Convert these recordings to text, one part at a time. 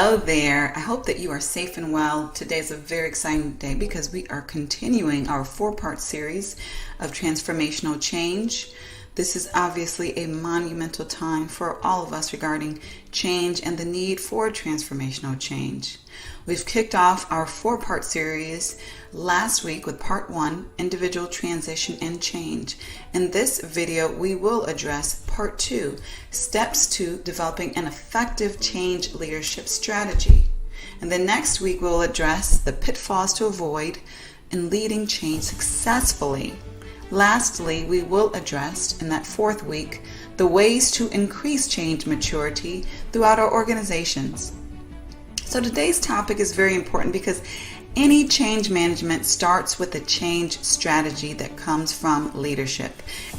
Hello there. I hope that you are safe and well. Today is a very exciting day because we are continuing our 4-part series of transformational change. This is obviously a monumental time for all of us regarding change and the need for transformational change. We've kicked off our 4-part series last week with part 1, individual transition and change. In this video, we will address part 2, steps to developing an effective change leadership strategy. And then next week, we'll address the pitfalls to avoid in leading change successfully. Lastly, we will address in that 4th week the ways to increase change maturity throughout our organizations. So today's topic is very important because any change management starts with a change strategy that comes from leadership.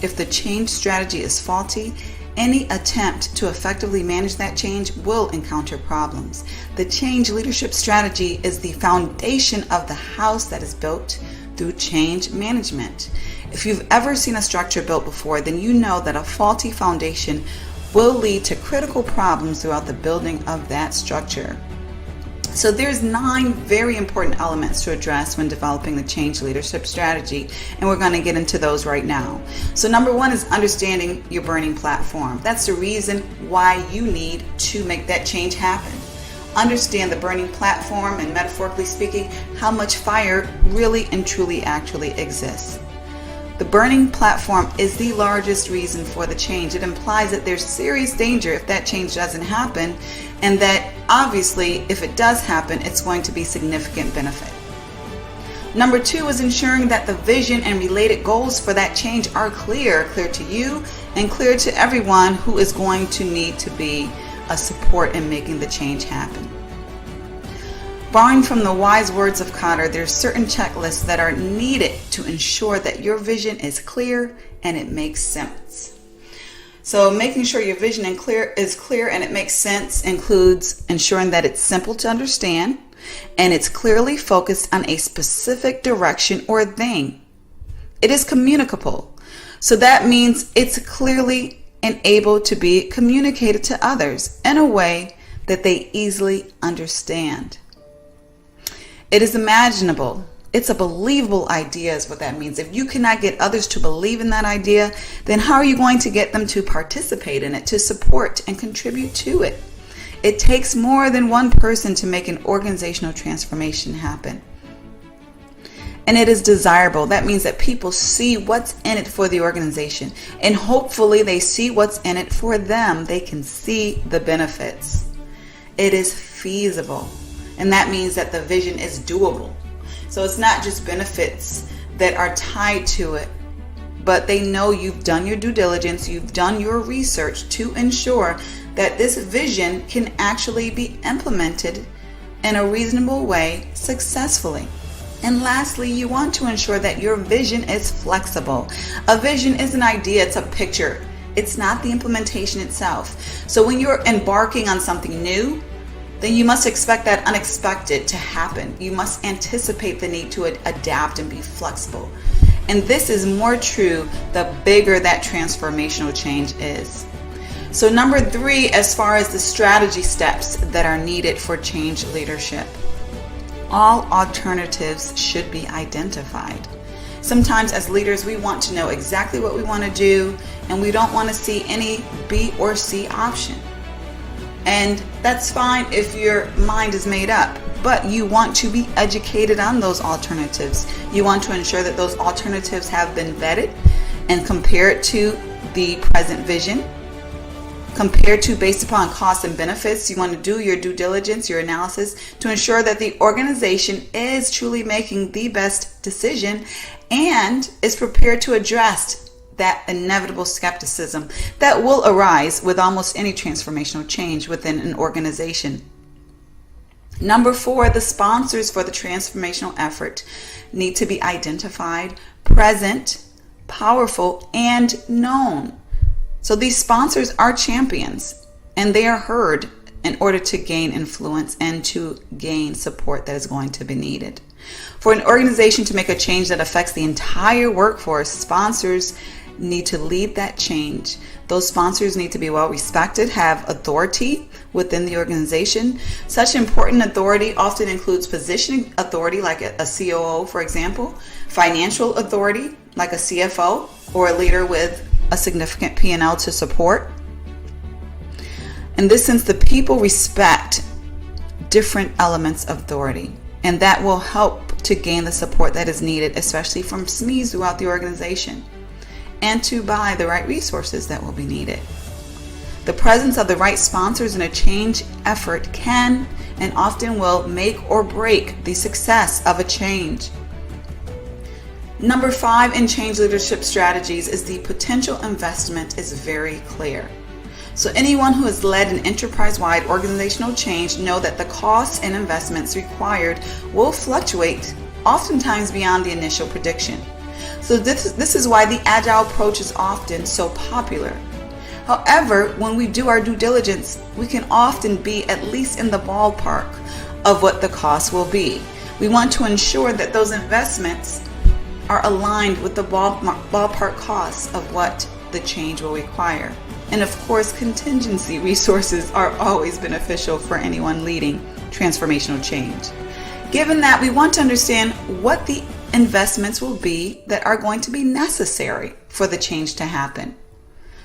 If the change strategy is faulty, any attempt to effectively manage that change will encounter problems. The change leadership strategy is the foundation of the house that is built through change management. If you've ever seen a structure built before, then you know that a faulty foundation will lead to critical problems throughout the building of that structure. So there's 9 very important elements to address when developing the change leadership strategy, and we're going to get into those right now. So number 1 is understanding your burning platform. That's the reason why you need to make that change happen. Understand the burning platform and, metaphorically speaking, how much fire really and truly actually exists. The burning platform is the largest reason for the change. It implies that there's serious danger if that change doesn't happen, and that obviously if it does happen, it's going to be significant benefit. Number 2 is ensuring that the vision and related goals for that change are clear to you and clear to everyone who is going to need to be a support in making the change happen. Borrowing from the wise words of Kotter, there are certain checklists that are needed to ensure that your vision is clear and it makes sense. So making sure your vision is clear and it makes sense includes ensuring that it's simple to understand and it's clearly focused on a specific direction or thing. It is communicable. So that means it's clearly and able to be communicated to others in a way that they easily understand. It is imaginable. It's a believable idea is what that means. If you cannot get others to believe in that idea, then how are you going to get them to participate in it, to support and contribute to it? It takes more than one person to make an organizational transformation happen. And it is desirable. That means that people see what's in it for the organization. And hopefully they see what's in it for them. They can see the benefits. It is feasible. And that means that the vision is doable. So it's not just benefits that are tied to it, but they know you've done your due diligence, you've done your research to ensure that this vision can actually be implemented in a reasonable way successfully. And lastly, you want to ensure that your vision is flexible. A vision is an idea, it's a picture. It's not the implementation itself. So when you're embarking on something new, then you must expect that unexpected to happen. You must anticipate the need to adapt and be flexible. And this is more true the bigger that transformational change is. So number 3, as far as the strategy steps that are needed for change leadership, all alternatives should be identified. Sometimes as leaders, we want to know exactly what we want to do, and we don't want to see any B or C option. And that's fine if your mind is made up, but you want to be educated on those alternatives. You want to ensure that those alternatives have been vetted and compared to the present vision, compared to based upon costs and benefits. You want to do your due diligence, your analysis to ensure that the organization is truly making the best decision and is prepared to address that inevitable skepticism that will arise with almost any transformational change within an organization. Number 4, the sponsors for the transformational effort need to be identified, present, powerful, and known. So these sponsors are champions, and they are heard in order to gain influence and to gain support that is going to be needed. For an organization to make a change that affects the entire workforce, sponsors need to lead that change. Those sponsors need to be well respected, have authority within the organization. Such important authority often includes positioning authority, like a COO, for example, financial authority, like a CFO, or a leader with a significant P&L to support. In this sense, the people respect different elements of authority, and that will help to gain the support that is needed, especially from SMEs throughout the organization, and to buy the right resources that will be needed. The presence of the right sponsors in a change effort can and often will make or break the success of a change. Number 5 in change leadership strategies is the potential investment is very clear. So anyone who has led an enterprise-wide organizational change know that the costs and investments required will fluctuate, oftentimes beyond the initial prediction. So this is why the agile approach is often so popular. However, when we do our due diligence, we can often be at least in the ballpark of what the cost will be. We want to ensure that those investments are aligned with the ballpark costs of what the change will require. And of course, contingency resources are always beneficial for anyone leading transformational change. Given that, we want to understand what the investments will be that are going to be necessary for the change to happen.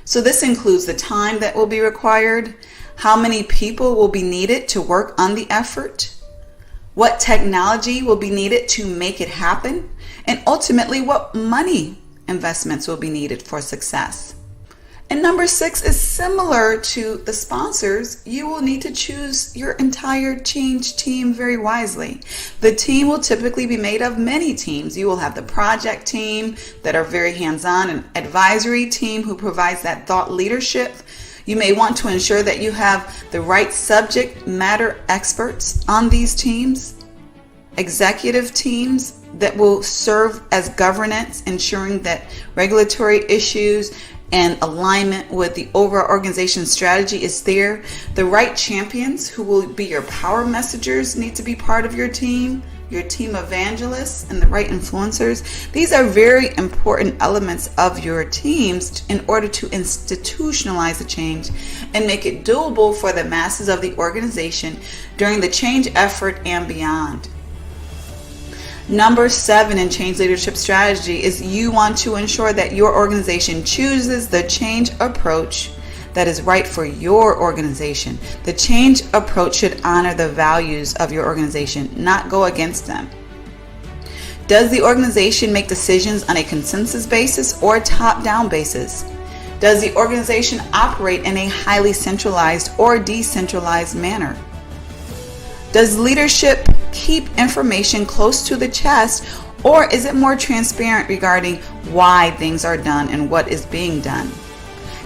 So this includes the time that will be required, how many people will be needed to work on the effort, what technology will be needed to make it happen, and ultimately what money investments will be needed for success. And number 6 is similar to the sponsors. You will need to choose your entire change team very wisely. The team will typically be made of many teams. You will have the project team that are very hands-on, an advisory team who provides that thought leadership. You may want to ensure that you have the right subject matter experts on these teams, executive teams that will serve as governance, ensuring that regulatory issues and alignment with the overall organization strategy is there. The right champions who will be your power messengers need to be part of your team evangelists, and the right influencers. These are very important elements of your teams in order to institutionalize the change and make it doable for the masses of the organization during the change effort and beyond. Number 7 in change leadership strategy is you want to ensure that your organization chooses the change approach that is right for your organization. The change approach should honor the values of your organization, not go against them. Does the organization make decisions on a consensus basis or top-down basis? Does the organization operate in a highly centralized or decentralized manner? Does leadership keep information close to the chest, or is it more transparent regarding why things are done and what is being done?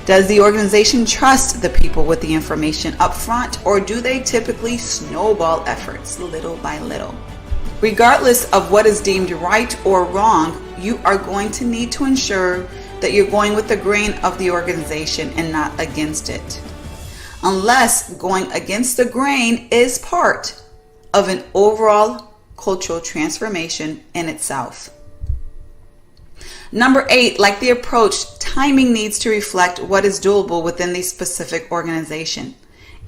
Does the organization trust the people with the information up front, or do they typically snowball efforts little by little? Regardless of what is deemed right or wrong, you are going to need to ensure that you're going with the grain of the organization and not against it, unless going against the grain is part of an overall cultural transformation in itself. Number 8, like the approach, timing needs to reflect what is doable within the specific organization,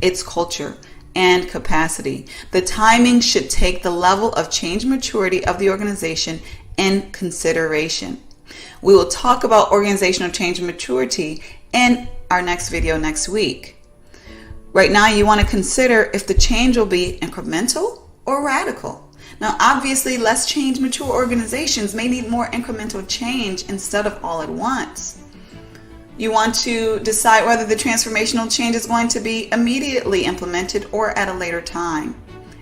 its culture, and capacity. The timing should take the level of change maturity of the organization in consideration. We will talk about organizational change maturity in our next video next week. Right now, you want to consider if the change will be incremental or radical. Now, obviously, less change mature organizations may need more incremental change instead of all at once. You want to decide whether the transformational change is going to be immediately implemented or at a later time.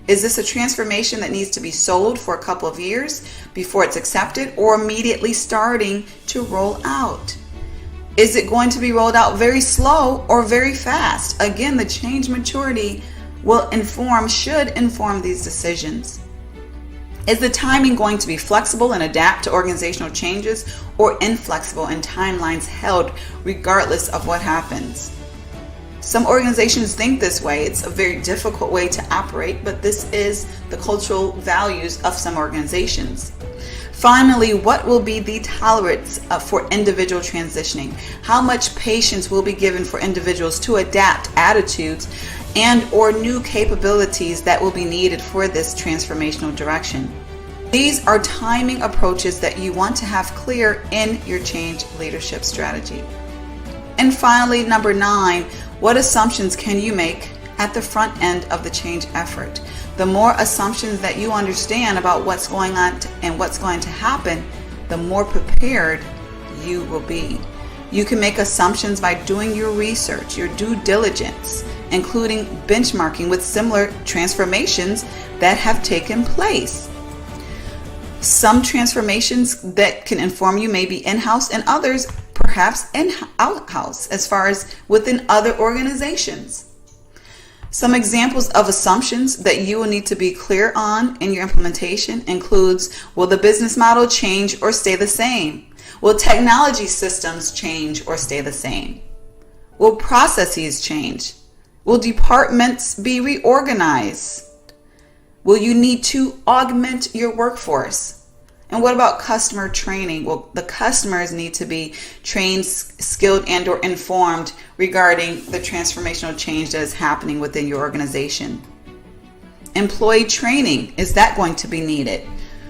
Is this a transformation that needs to be sold for a couple of years before it's accepted, or immediately starting to roll out? Is it going to be rolled out very slow or very fast? Again, the change maturity should inform these decisions. Is the timing going to be flexible and adapt to organizational changes, or inflexible and timelines held regardless of what happens? Some organizations think this way. It's a very difficult way to operate, but this is the cultural values of some organizations. Finally, what will be the tolerance for individual transitioning? How much patience will be given for individuals to adapt attitudes and or new capabilities that will be needed for this transformational direction? These are timing approaches that you want to have clear in your change leadership strategy. And finally, number 9, what assumptions can you make at the front end of the change effort? The more assumptions that you understand about what's going on and what's going to happen, the more prepared you will be. You can make assumptions by doing your research, your due diligence, including benchmarking with similar transformations that have taken place. Some transformations that can inform you may be in-house and others perhaps out-house as far as within other organizations. Some examples of assumptions that you will need to be clear on in your implementation includes, will the business model change or stay the same? Will technology systems change or stay the same? Will processes change? Will departments be reorganized? Will you need to augment your workforce? And what about customer training? Well, the customers need to be trained, skilled, and or informed regarding the transformational change that is happening within your organization. Employee training, is that going to be needed?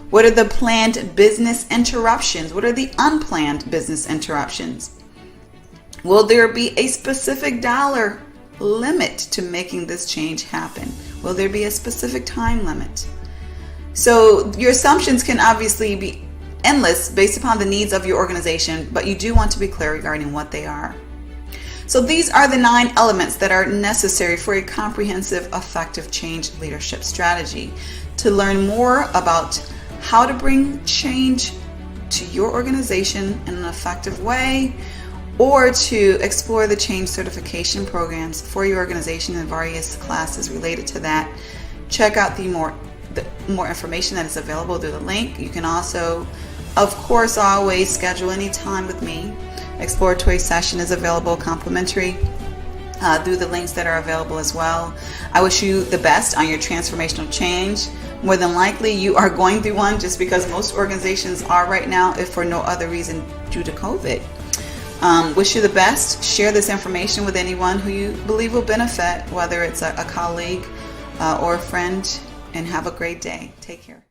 What are the planned business interruptions? What are the unplanned business interruptions? Will there be a specific dollar limit to making this change happen? Will there be a specific time limit? So your assumptions can obviously be endless based upon the needs of your organization, but you do want to be clear regarding what they are. So these are the 9 elements that are necessary for a comprehensive, effective change leadership strategy. To learn more about how to bring change to your organization in an effective way, or to explore the change certification programs for your organization and various classes related to that, check out the more information that is available through the link. You can also, of course, always schedule any time with me. Exploratory session is available complimentary through the links that are available as well. I wish you the best on your transformational change. More than likely you are going through one, just because most organizations are right now, if for no other reason due to COVID. Wish you the best. Share this information with anyone who you believe will benefit, whether it's a colleague or a friend, and have a great day. Take care.